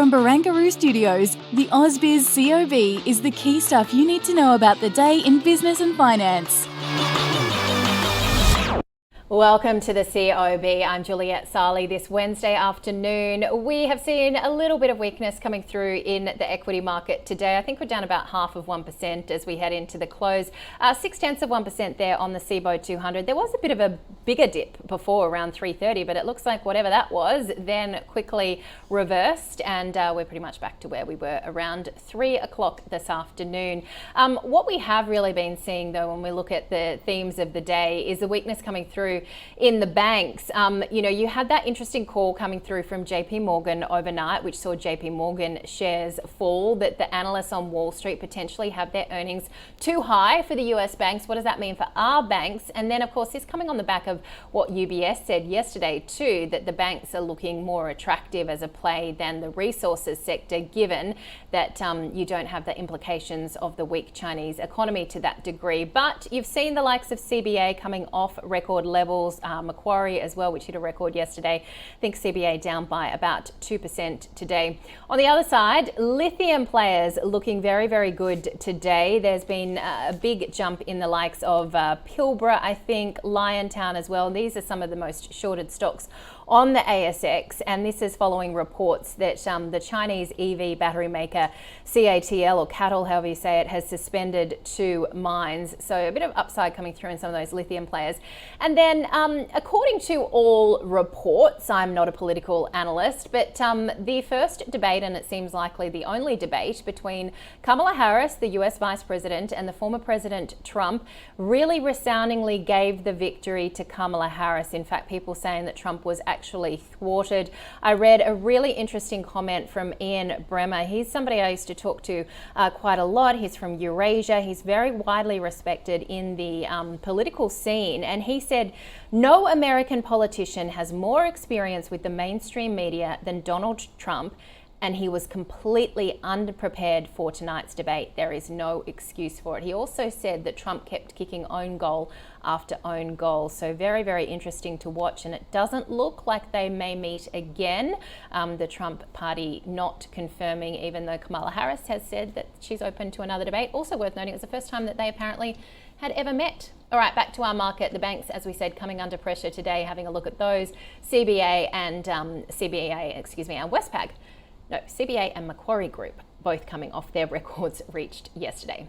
From Barangaroo Studios, the AusBiz COB is the key stuff you need to know about the day in business and finance. Welcome to the COB. I'm Juliet Sarli. This Wednesday afternoon, we have seen a little bit of weakness coming through in the equity market today. I think we're down about 0.5% as we head into the close. 0.6% there on the CBOE 200. There was a bit of a bigger dip before around 3:30, but it looks like whatever that was then quickly reversed, and we're pretty much back to where we were around 3 o'clock this afternoon. What we have really been seeing, though, when we look at the themes of the day, is the weakness coming through in the banks. You had that interesting call coming through from JP Morgan overnight, which saw JP Morgan shares fall, that the analysts on Wall Street potentially have their earnings too high for the US banks. What does that mean for our banks? And then, of course, this coming on the back of what UBS said yesterday too, that the banks are looking more attractive as a play than the resources sector, given that you don't have the implications of the weak Chinese economy to that degree. But you've seen the likes of CBA coming off record levels, Macquarie as well, which hit a record yesterday. I think CBA down by about 2% today. On the other side, lithium players looking very, very good today. There's been a big jump in the likes of Pilbara, I think, Liontown as well. These are some of the most shorted stocks on the ASX, and this is following reports that the Chinese EV battery maker CATL, or CATL, however you say it, has suspended 2 mines. So a bit of upside coming through in some of those lithium players. And then according to all reports, I'm not a political analyst, but the first debate, and it seems likely the only debate, between Kamala Harris, the US Vice President, and the former President Trump really resoundingly gave the victory to Kamala Harris. In fact, people saying that Trump was actually thwarted. I read a really interesting comment from Ian Bremmer. He's somebody I used to talk to quite a lot. He's from Eurasia. He's very widely respected in the political scene. And he said, no American politician has more experience with the mainstream media than Donald Trump, and he was completely underprepared for tonight's debate. There is no excuse for it. He also said that Trump kept kicking own goal after own goal. So very, very interesting to watch. And it doesn't look like they may meet again. The Trump party not confirming, even though Kamala Harris has said that she's open to another debate. Also worth noting, it was the first time that they apparently had ever met. All right, back to our market. The banks, as we said, coming under pressure today. Having a look at those, CBA and Westpac. No, CBA and Macquarie Group, both coming off their records reached yesterday.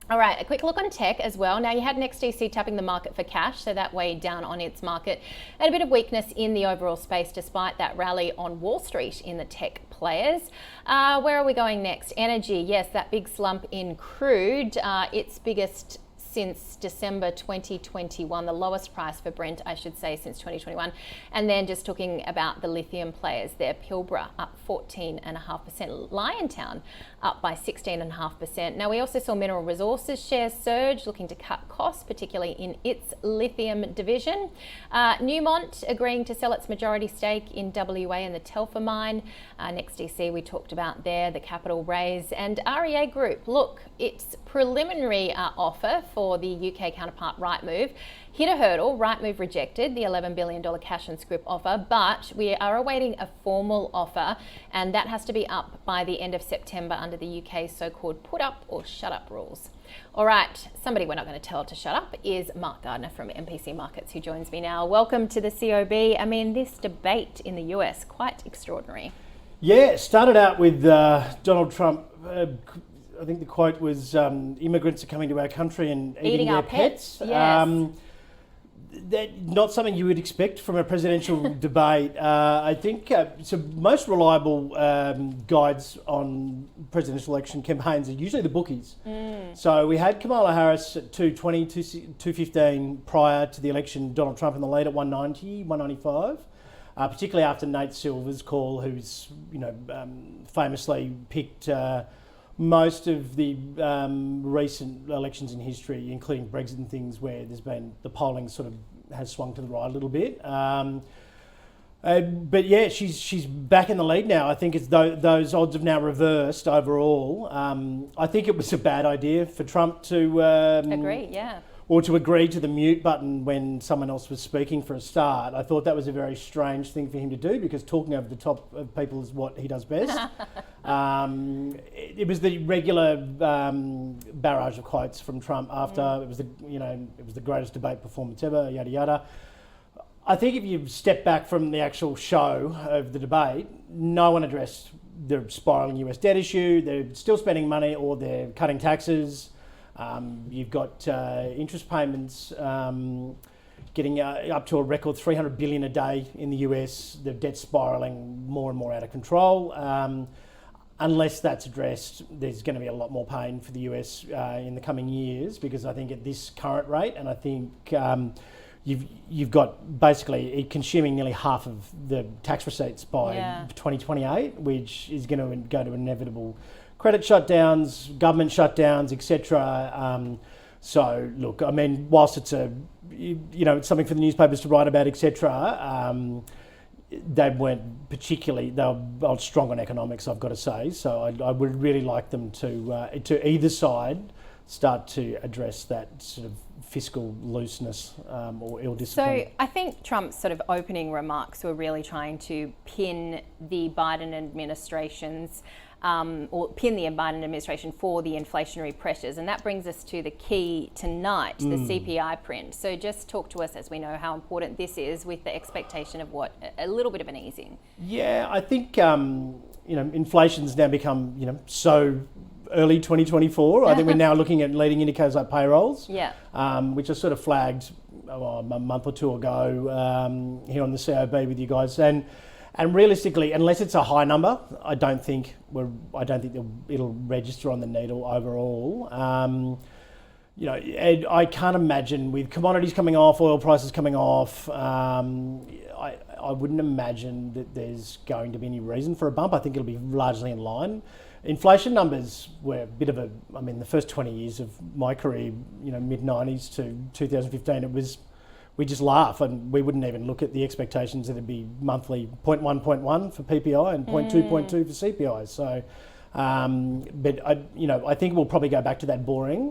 All right, a quick look on tech as well. Now, you had NextDC tapping the market for cash, so that weighed down on its market. And a bit of weakness in the overall space despite that rally on Wall Street in the tech players. Where are we going next? Energy, yes, that big slump in crude, its biggest since December 2021, the lowest price for Brent, I should say, since 2021. And then just talking about the lithium players there, Pilbara up 14.5%, Liontown up by 16.5%. Now, we also saw Mineral Resources shares surge, looking to cut costs, particularly in its lithium division. Newmont agreeing to sell its majority stake in WA in the Telfer mine. NextDC, we talked about there, the capital raise. And REA Group, look, its preliminary offer for the UK counterpart Rightmove hit a hurdle. Rightmove rejected the $11 billion cash and scrip offer, but we are awaiting a formal offer, and that has to be up by the end of September under the UK's so-called put up or shut up rules. All right, somebody we're not going to tell to shut up is Mark Gardner from MPC Markets, who joins me now. Welcome to the COB. I mean, this debate in the US, quite extraordinary. Yeah, it started out with Donald Trump. I think the quote was, immigrants are coming to our country and eating their pets. Yes. That not something you would expect from a presidential debate. I think so. Most reliable guides on presidential election campaigns are usually the bookies. So we had Kamala Harris at 220, 215 prior to the election, Donald Trump in the lead at 190, 195. Particularly after Nate Silver's call, who's famously picked most of the recent elections in history, including Brexit and things, where there's been the polling sort of has swung to the right a little bit. But yeah, she's back in the lead now. I think it's those odds have now reversed overall. I think it was a bad idea for Trump to agree. Yeah. or to agree to the mute button when someone else was speaking for a start. I thought that was a very strange thing for him to do, because talking over the top of people is what he does best. It was the regular barrage of quotes from Trump after it was the greatest debate performance ever, yada yada. I think if you step back from the actual show of the debate, no one addressed the spiralling US debt issue. They're still spending money, or they're cutting taxes. You've got interest payments getting up to a record $300 billion a day in the US. The debt's spiralling more and more out of control. Unless that's addressed, there's going to be a lot more pain for the US in the coming years, because I think at this current rate, and I think you've got basically consuming nearly half of the tax receipts by 2028, which is going to go to inevitable credit shutdowns, government shutdowns, etc. So look, I mean, whilst it's it's something for the newspapers to write about, etc. They weren't particularly, they were strong on economics, I've got to say. So I would really like them to either side start to address that sort of fiscal looseness or ill discipline. So I think Trump's sort of opening remarks were really trying to pin the Biden administration's or pin the Biden administration for the inflationary pressures. And that brings us to the key tonight, the CPI print. So just talk to us, as we know how important this is, with the expectation of a little bit of an easing. Yeah, I think, inflation's now become, so early 2024. I think we're now looking at leading indicators like payrolls, which are sort of flagged a month or two ago here on the COB with you guys. And realistically, unless it's a high number, I don't think it'll register on the needle overall. And I can't imagine, with commodities coming off, oil prices coming off, I wouldn't imagine that there's going to be any reason for a bump. I think it'll be largely in line. Inflation numbers were a bit of the first 20 years of my career, mid-90s to 2015, we just laugh, and we wouldn't even look at the expectations that it'd be monthly 0.1 for PPI and 0.2 for CPI. So, but I think we'll probably go back to that boring.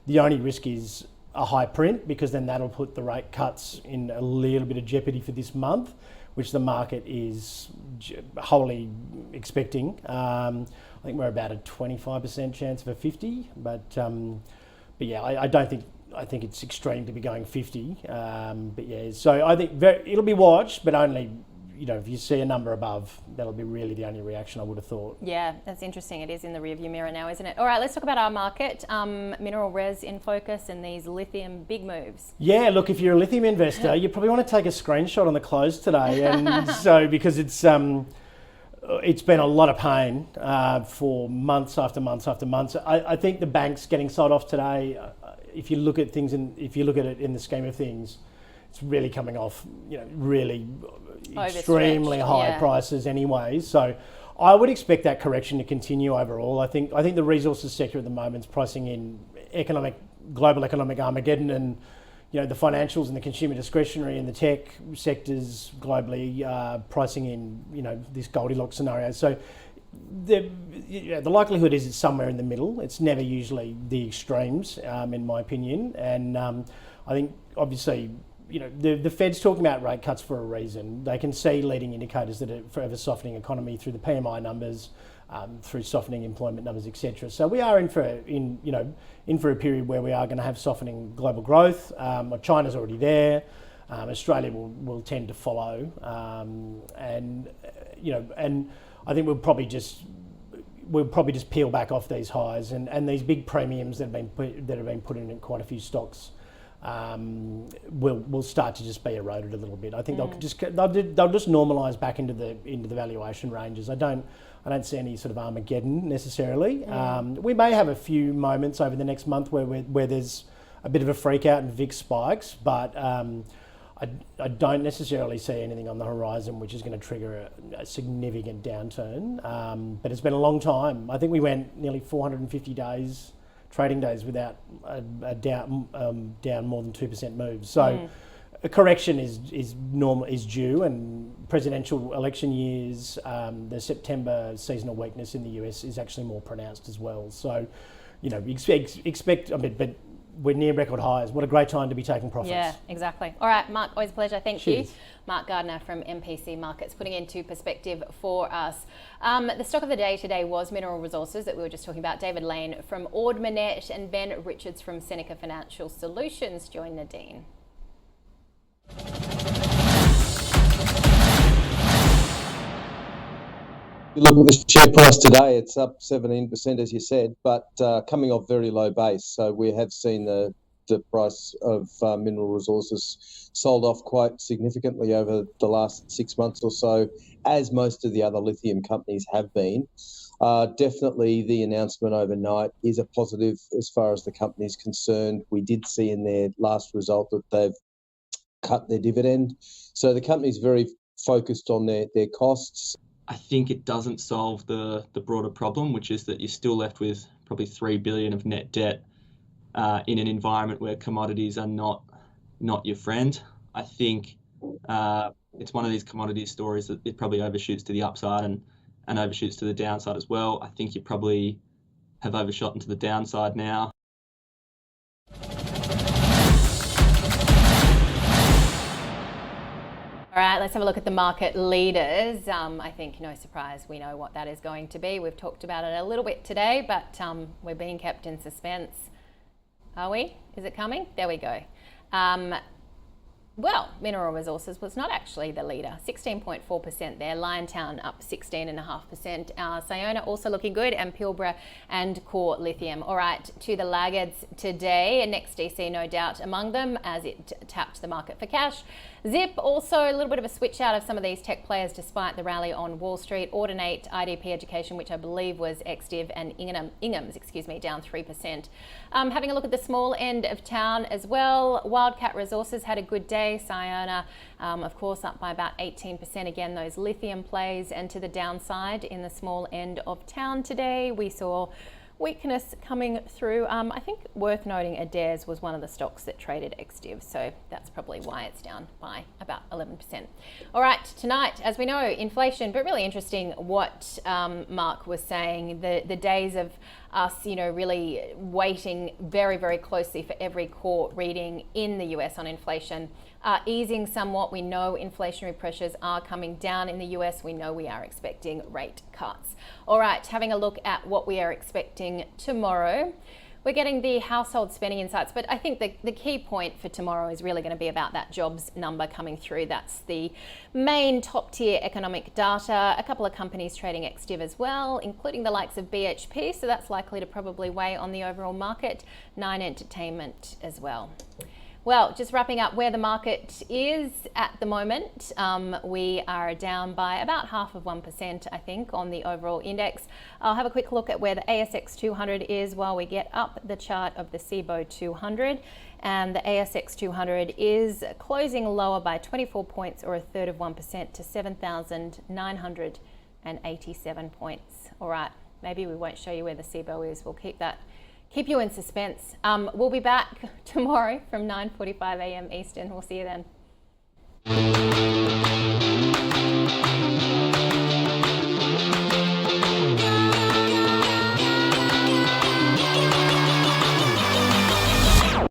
The only risk is a high print, because then that'll put the rate cuts in a little bit of jeopardy for this month, which the market is wholly expecting. I think we're about a 25% chance of a 50, but yeah, I think it's extreme to be going 50. But yeah, so I think it'll be watched, but only, if you see a number above, that'll be really the only reaction I would have thought. Yeah, that's interesting. It is in the rearview mirror now, isn't it? All right, let's talk about our market. Mineral res in focus, and these lithium big moves. Yeah, look, if you're a lithium investor, you probably want to take a screenshot on the close today, and so because it's been a lot of pain for months after months after months. I think the bank's getting sold off today. If you look at things, if you look at it in the scheme of things, it's really coming off, really extremely high prices anyway. So I would expect that correction to continue overall. I think the resources sector at the moment is pricing in global economic Armageddon, and the financials and the consumer discretionary and the tech sectors globally pricing in this Goldilocks scenario. So the likelihood is it's somewhere in the middle. It's never usually the extremes, in my opinion. And I think obviously, the Fed's talking about rate cuts for a reason. They can see leading indicators that are forever softening economy through the PMI numbers, through softening employment numbers, etc. So we are in for a period where we are going to have softening global growth. China's already there. Australia will tend to follow, and I think we'll probably just peel back off these highs, and these big premiums that have been put in quite a few stocks will start to just be eroded a little bit. I think they'll just normalise back into the valuation ranges. I don't see any sort of Armageddon necessarily. We may have a few moments over the next month where there's a bit of a freak out and VIX spikes, but I don't necessarily see anything on the horizon which is going to trigger a significant downturn. But it's been a long time. I think we went nearly 450 trading days without a down more than 2% move. So a correction is due, and presidential election years, the September seasonal weakness in the US is actually more pronounced as well. So, expect. But we're near record highs. What a great time to be taking profits. Yeah, exactly. All right, Mark, always a pleasure. Thank Cheers. you. Mark Gardner from MPC Markets, putting into perspective for us. The stock of the day today was Mineral Resources that we were just talking about. David Lane from Ord Minnett and Ben Richards from Seneca Financial Solutions join Nadine. You look at the share price today, it's up 17%, as you said, but coming off very low base. So we have seen the price of Mineral Resources sold off quite significantly over the last 6 months or so, as most of the other lithium companies have been. Definitely the announcement overnight is a positive as far as the company is concerned. We did see in their last result that they've cut their dividend. So the company's very focused on their costs. I think it doesn't solve the broader problem, which is that you're still left with probably $3 billion of net debt in an environment where commodities are not your friend. I think it's one of these commodity stories that it probably overshoots to the upside and overshoots to the downside as well. I think you probably have overshot into the downside now. All right, let's have a look at the market leaders. I think, no surprise, we know what that is going to be. We've talked about it a little bit today, but we're being kept in suspense. Are we? Is it coming? There we go. Well, Mineral Resources was not actually the leader, 16.4% there. Liontown up 16.5%. Sayona also looking good, and Pilbara and Core Lithium. All right, to the laggards today. NextDC, no doubt, among them as it tapped the market for cash. Zip also a little bit of a switch out of some of these tech players despite the rally on Wall Street. Audinate, IDP Education, which I believe was XDiv, and Ingham's, down 3%. Having a look at the small end of town as well. Wildcat Resources had a good day. Sayona, of course, up by about 18%. Again, those lithium plays, and to the downside in the small end of town today, we saw weakness coming through. I think worth noting, Adairs was one of the stocks that traded XDiv, so that's probably why it's down by about 11%. All right, tonight, as we know, inflation, but really interesting what Mark was saying, the days of us, really waiting very, very closely for every court reading in the US on inflation are easing somewhat. We know inflationary pressures are coming down in the US. We know we are expecting rate cuts. All right, having a look at what we are expecting tomorrow. We're getting the household spending insights, but I think the key point for tomorrow is really going to be about that jobs number coming through. That's the main top tier economic data. A couple of companies trading XDiv as well, including the likes of BHP, so that's likely to probably weigh on the overall market. Nine Entertainment as well. Well, just wrapping up where the market is at the moment, we are down by about 0.5%, I think, on the overall index. I'll have a quick look at where the ASX 200 is while we get up the chart of the CBOE 200. And the ASX 200 is closing lower by 24 points, or 1/3% to 7,987 points. All right, maybe we won't show you where the CBOE is. We'll keep you in suspense. We'll be back tomorrow from 9:45 a.m. Eastern. We'll see you then.